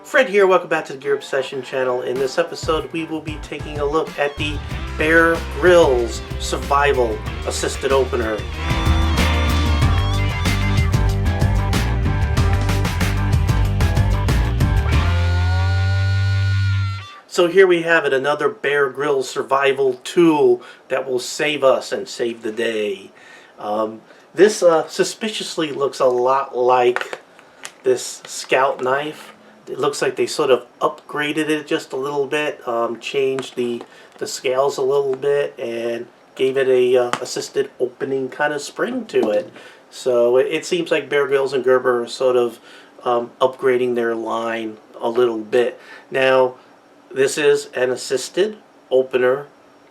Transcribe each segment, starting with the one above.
Fred here, welcome back to the Gear Obsession channel. In this episode we will be taking a look at the Bear Grylls Survival Assisted Opener. So here we have it, another Bear Grylls survival tool that will save us and save the day. This suspiciously looks a lot like this Scout knife. It looks like they sort of upgraded it just a little bit, changed the scales a little bit, and gave it a assisted opening kind of spring to it. So it seems like Bear Grylls and Gerber are sort of upgrading their line a little bit. Now, this is an assisted opener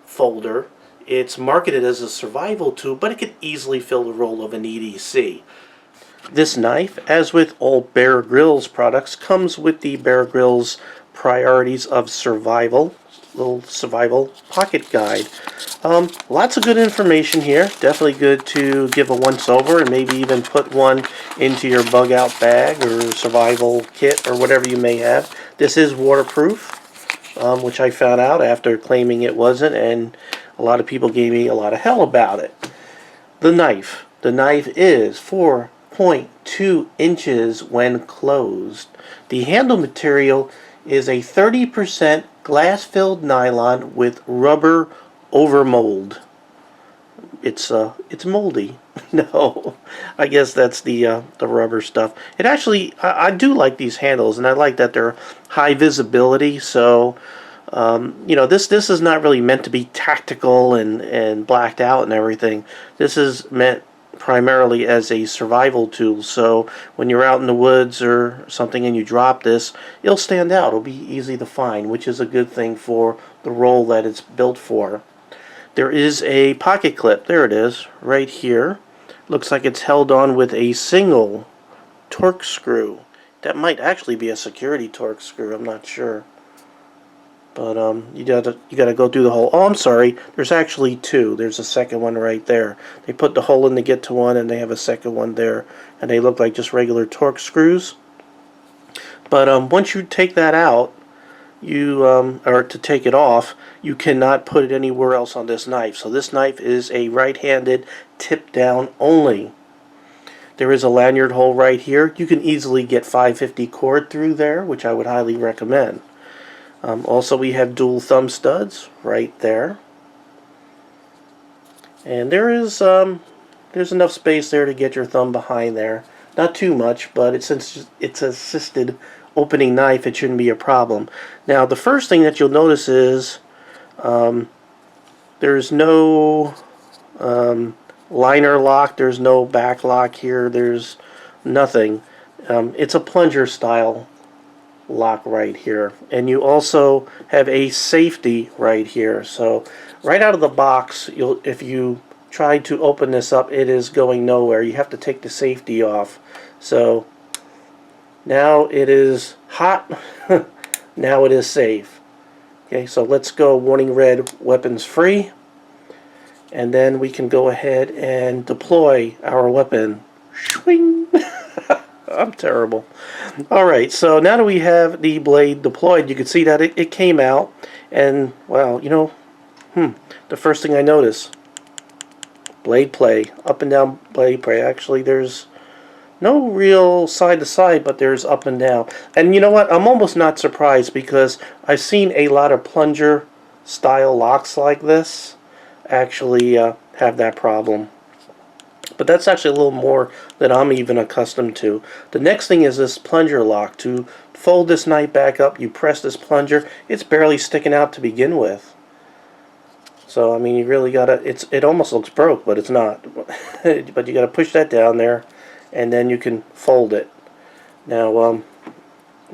folder. It's marketed as a survival tool, but it could easily fill the role of an EDC. This knife, as with all Bear Grylls products, comes with the Bear Grylls Priorities of Survival, little survival pocket guide. Lots of good information here. Definitely good to give a once over and maybe even put one into your bug out bag or survival kit or whatever you may have. This is waterproof, which I found out after claiming it wasn't, and a lot of people gave me a lot of hell about it. The knife is 4.2 inches when closed. The handle material is a 30% glass-filled nylon with rubber overmold. It's moldy. No, I guess that's the rubber stuff. It actually, I do like these handles, and I like that they're high visibility. So, you know, this is not really meant to be tactical and blacked out and everything. This is meant primarily as a survival tool, so when you're out in the woods or something and you drop this, it'll stand out. It'll be easy to find, which is a good thing for the role that it's built for. There is a pocket clip. There it is, right here. Looks like it's held on with a single Torx screw. That might actually be a security Torx screw, I'm not sure. But you gotta go through the hole. Oh, I'm sorry. There's actually two. There's a second one right there. They put the hole in to get to one, and they have a second one there, and they look like just regular Torx screws. But once you take that out, or to take it off, you cannot put it anywhere else on this knife. So this knife is a right-handed tip down only. There is a lanyard hole right here. You can easily get 550 cord through there, which I would highly recommend. Also, we have dual thumb studs right there, and there's enough space there to get your thumb behind there. Not too much, but since it's an assisted opening knife, it shouldn't be a problem. Now, the first thing that you'll notice is there's no liner lock, there's no back lock here, there's nothing. It's a plunger style lock right here, and you also have a safety right here. So right out of the box, if you try to open this up, it is going nowhere. You have to take the safety off. So now it is hot. Now it is safe. Okay, so let's go warning red, weapons free, and then we can go ahead and deploy our weapon. Swing. I'm terrible. Alright, so now that we have the blade deployed, you can see that it came out, and, well, you know, the first thing I notice, blade play, up and down blade play. Actually, there's no real side to side, but there's up and down. And you know what, I'm almost not surprised, because I've seen a lot of plunger style locks like this actually have that problem. But that's actually a little more than I'm even accustomed to. The next thing is this plunger lock. To fold this knife back up, you press this plunger. It's barely sticking out to begin with. So, I mean, you really gotta, it almost looks broke, but it's not. But you gotta push that down there, and then you can fold it. Now,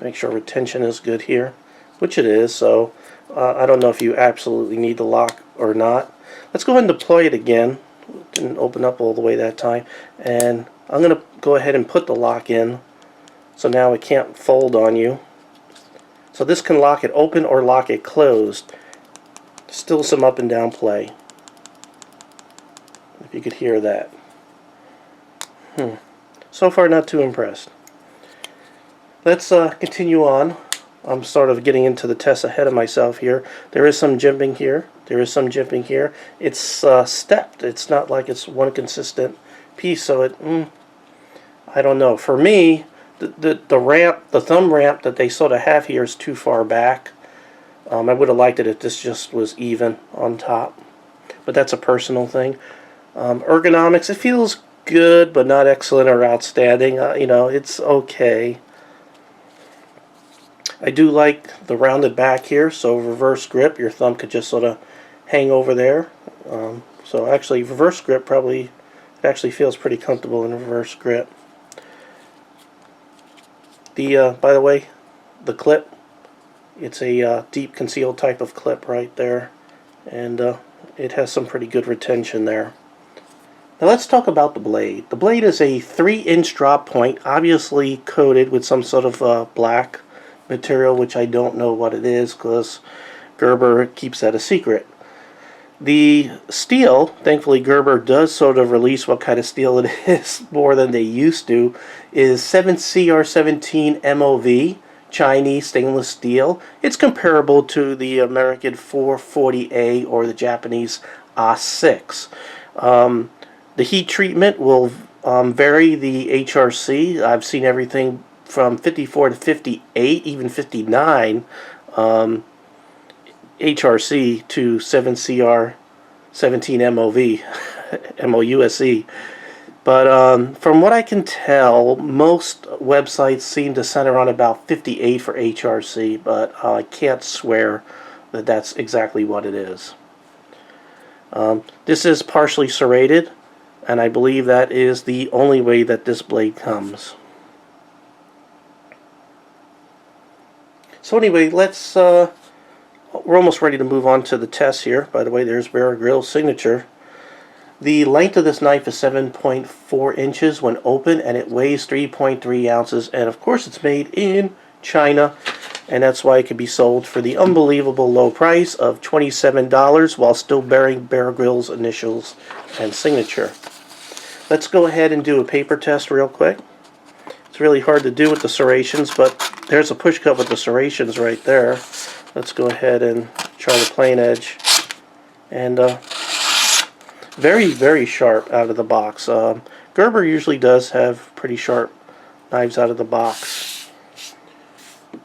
make sure retention is good here, which it is. So, I don't know if you absolutely need the lock or not. Let's go ahead and deploy it again. Didn't open up all the way that time, and I'm going to go ahead and put the lock in, so now it can't fold on you. So this can lock it open or lock it closed. Still some up and down play, if you could hear that. So far, not too impressed. Let's continue on. I'm sort of getting into the test ahead of myself here. There is some jimping here. There is some jimping here. It's stepped. It's not like it's one consistent piece. So I don't know. For me, the ramp, the thumb ramp that they sort of have here is too far back. I would have liked it if this just was even on top. But that's a personal thing. Ergonomics, it feels good, but not excellent or outstanding. You know, it's okay. I do like the rounded back here, so reverse grip, your thumb could just sort of hang over there. So actually, reverse grip it actually feels pretty comfortable in reverse grip. By the way, the clip, it's a deep concealed type of clip right there, and it has some pretty good retention there. Now let's talk about the blade. The blade is a 3-inch drop point, obviously coated with some sort of black material, which I don't know what it is because Gerber keeps that a secret. The steel, thankfully Gerber does sort of release what kind of steel it is more than they used to, is 7CR17 MOV, Chinese stainless steel. It's comparable to the American 440A or the Japanese A6. The heat treatment will vary the HRC. I've seen everything from 54 to 58, even 59 HRC to 7CR 17 MOV, MOUSE. But from what I can tell, most websites seem to center on about 58 for HRC, but I can't swear that that's exactly what it is. This is partially serrated, and I believe that is the only way that this blade comes. So anyway, we're almost ready to move on to the test here. By the way, there's Bear Grylls' signature. The length of this knife is 7.4 inches when open, and it weighs 3.3 ounces. And of course, it's made in China, and that's why it can be sold for the unbelievable low price of $27 while still bearing Bear Grylls' initials and signature. Let's go ahead and do a paper test real quick. It's really hard to do with the serrations, but there's a push cut with the serrations right there. Let's go ahead and try the plain edge. And very, very sharp out of the box. Gerber usually does have pretty sharp knives out of the box.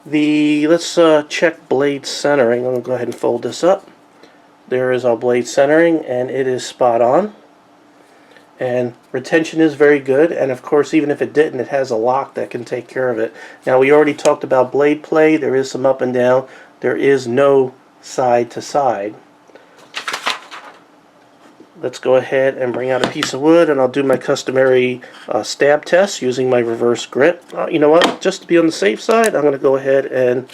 Let's check blade centering. I'm going to go ahead and fold this up. There is our blade centering, and it is spot on. And retention is very good, and of course even if it didn't, it has a lock that can take care of it. Now we already talked about blade play. There is some up and down. There is no side to side. Let's go ahead and bring out a piece of wood, and I'll do my customary stab test using my reverse grip. You know what? Just to be on the safe side, I'm going to go ahead and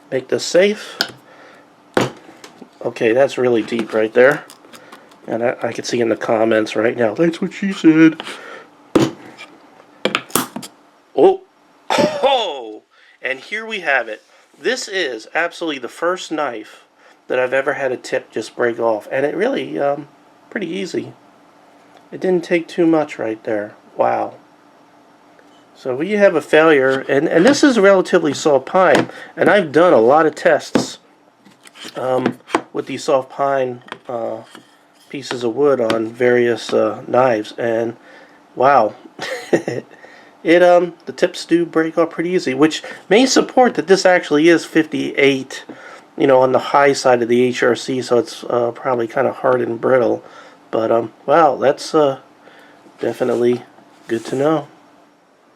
make this safe. Okay, that's really deep right there. And I can see in the comments right now, that's what she said. Oh! Oh! And here we have it. This is absolutely the first knife that I've ever had a tip just break off. And it really, pretty easy. It didn't take too much right there. Wow. So when you have a failure, and this is relatively soft pine, and I've done a lot of tests with these soft pine pieces of wood on various knives, and wow. The tips do break off pretty easy, which may support that this actually is 58, you know, on the high side of the HRC, so it's probably kind of hard and brittle. But wow, that's definitely good to know.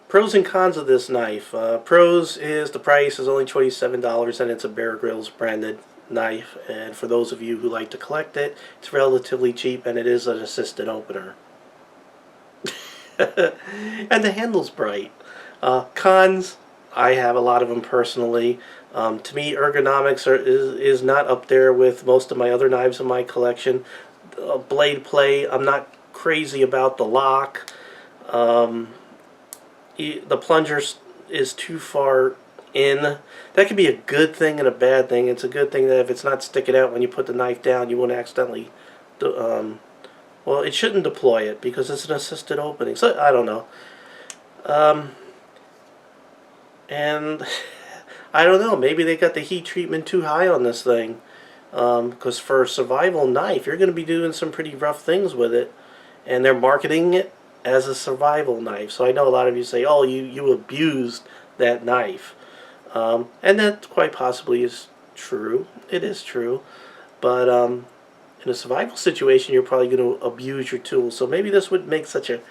Pros and cons of this knife. Pros is the price is only $27, and it's a Bear Grylls branded knife, and for those of you who like to collect it, it's relatively cheap, and it is an assisted opener. And the handle's bright. Cons, I have a lot of them personally. To me, ergonomics is not up there with most of my other knives in my collection. Blade play, I'm not crazy about the lock. The plunger is too far in. That could be a good thing and a bad thing. It's a good thing that if it's not sticking out when you put the knife down, you won't accidentally well, it shouldn't deploy it because it's an assisted opening. So I don't know. And I don't know, maybe they got the heat treatment too high on this thing. Because for a survival knife, you're going to be doing some pretty rough things with it. And they're marketing it as a survival knife. So I know a lot of you say, oh, you abused that knife. And that quite possibly is true. It is true. But in a survival situation, you're probably going to abuse your tools. So maybe this would make such a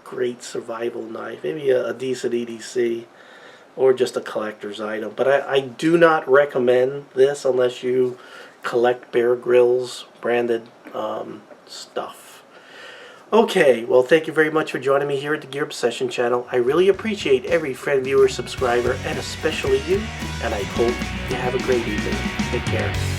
great survival knife. Maybe a decent EDC or just a collector's item. But I do not recommend this unless you collect Bear Grylls branded stuff. Okay, well, thank you very much for joining me here at the Gear Obsession channel. I really appreciate every friend, viewer, subscriber, and especially you. And I hope you have a great evening. Take care.